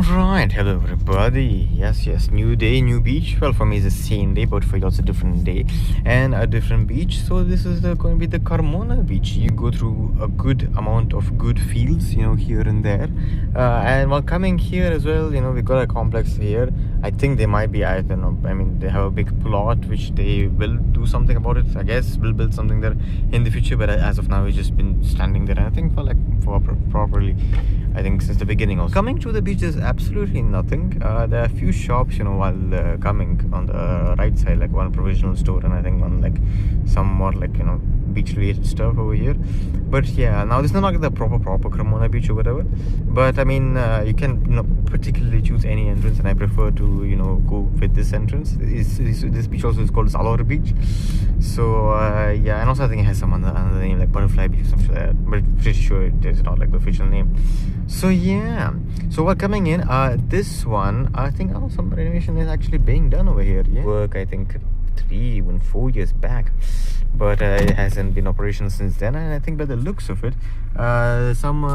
Alright, hello everybody. Yes, new day, new beach. Well, for me it's the same day, but for you it's a different day and a different beach. So this is going to be the Carmona beach. You go through a good amount of good fields, here and there. And while coming here as well, we got a complex here. I think they might be, I don't know, I mean, they have a big plot which they will do something about it. I guess we'll build something there in the future, but as of now, we've just been standing there. And I think for properly, I think since the beginning also. Coming to the beach, there's absolutely nothing. There are a few shops, while coming on the right side, like one provisional store and I think one like some more like, beach related stuff over here. But yeah, now this is not like the proper Carmona beach or whatever, but I mean you can particularly choose any entrance, and I prefer to go with this entrance. This beach also is called Salor Beach. So yeah, and also I think it has some another name like Butterfly Beach or something like that, but pretty sure it is not like the official name. So yeah, so while coming in, this one I think some renovation is actually being done over here. Yeah, work I think 3 even 4 years back, but it hasn't been operational since then. And I think by the looks of it, some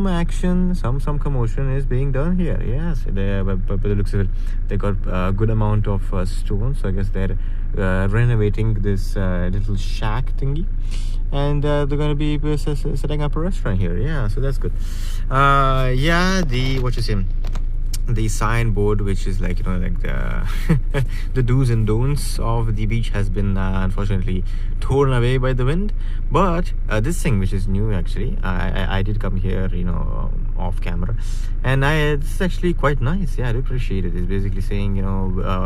action, some commotion is being done here. Yes, by the looks of it, they got a good amount of stones. So I guess they're renovating this little shack thingy, and they're going to be setting up a restaurant here. Yeah, so that's good. Yeah, the signboard, which is like like the the do's and don'ts of the beach, has been unfortunately torn away by the wind. But this thing, which is new actually, I did come here off camera, and it's actually quite nice. Yeah, I do appreciate it. It's basically saying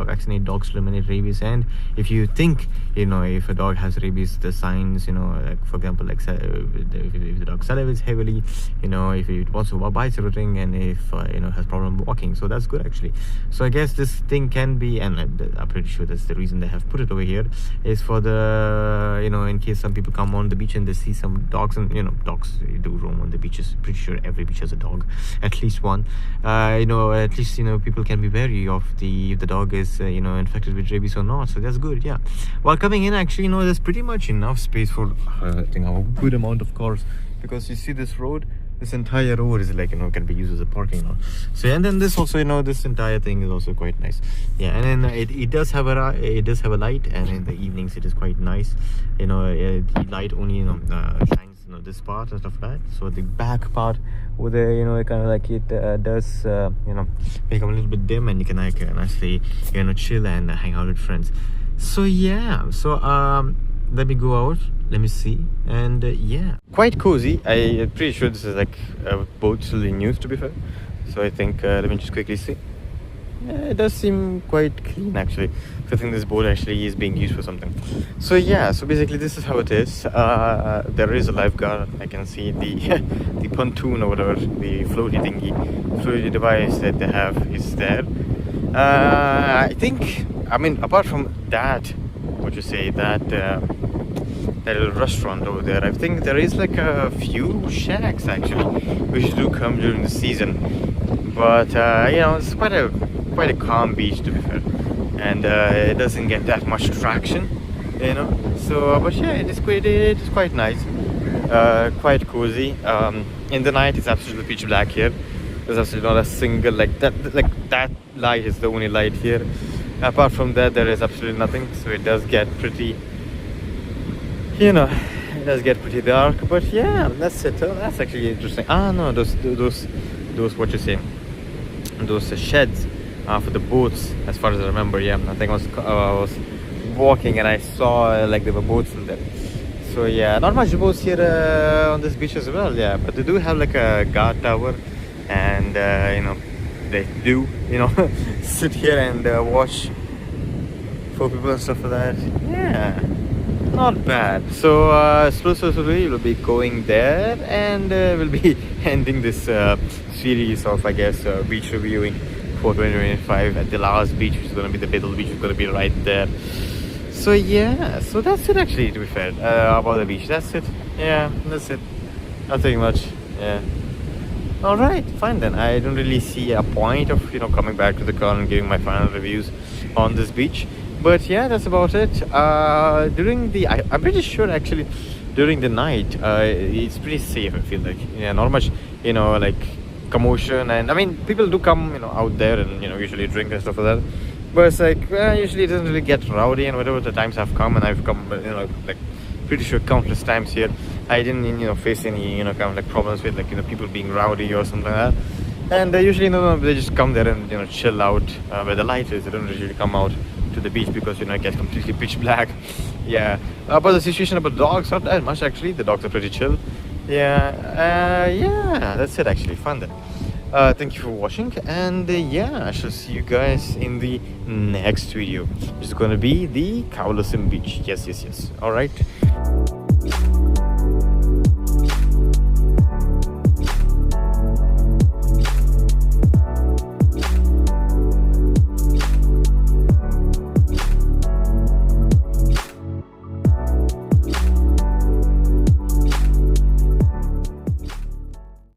vaccinate dogs to eliminate rabies, and if you think if a dog has rabies, the signs like for example like if the dog salivates heavily, if it wants to bite everything, and if has problem walking. So that's good actually. So I guess this thing can be, and I'm pretty sure that's the reason they have put it over here, is for the in case some people come on the beach and they see some dogs, and dogs do roam on the beaches. Pretty sure every beach has a dog, at least one. At least people can be wary of if the dog is infected with rabies or not. So that's good. Yeah, while coming in actually there's pretty much enough space for I think a good amount of cars, because you see this road, this entire road is like can be used as a parking lot. So, and then this also this entire thing is also quite nice. Yeah, and then it does have a light, and in the evenings it is quite nice. The light only shines this part and stuff like that. So the back part over there, kind of like it does become a little bit dim, and you can like nicely chill and hang out with friends. So yeah, so let me go out, let me see, and yeah, quite cozy. I'm pretty sure this is like boat still in use, to be fair. So I think let me just quickly see. Yeah, it does seem quite clean actually. So I think this boat actually is being used for something. So yeah, so basically this is how it is. There is a lifeguard. I can see the the pontoon or whatever, the floaty device that they have is there. I think, I mean, apart from that, that little restaurant over there, I think there is like a few shacks actually which do come during the season. But it's quite a calm beach, to be fair, and it doesn't get that much traction, so but yeah, it is quite nice, quite cozy. In the night it's absolutely pitch black here. There's absolutely not a single that light is the only light here. Apart from that, there is absolutely nothing. So it does get pretty it does get pretty dark. But yeah, that's it. That's actually interesting. No, those what you say, those sheds for the boats, as far as I remember. Yeah, I think I was walking and I saw like there were boats in there. So yeah, not much boats here on this beach as well. Yeah, but they do have like a guard tower, and they do sit here and watch for people and stuff like that. Yeah, not bad. So slowly we'll be going there, and we'll be ending this series of, I guess, beach reviewing for 2025 at the last beach, which is going to be the middle beach. It's going to be right there. So yeah, so that's it actually, to be fair, about the beach. That's it. Yeah, that's it. Nothing much. Yeah. Alright, fine then. I don't really see a point of coming back to the car and giving my final reviews on this beach. But yeah, that's about it. I'm pretty sure actually during the night, it's pretty safe. I feel like, yeah, not much, like commotion. And I mean, people do come, out there and usually drink and stuff like that. But it's like, usually it doesn't really get rowdy. And whatever the times I've come, and I've come, like pretty sure countless times here, I didn't face any kind of like problems with like people being rowdy or something like that. And usually they just come there and chill out where the light is. They don't usually come out to the beach because it gets completely pitch black. Yeah. But the situation about dogs, not that much actually. The dogs are pretty chill. Yeah. Yeah, that's it actually. Fun then. Thank you for watching, and yeah, I shall see you guys in the next video, which is going to be the Kaolasim beach. Yes. All right.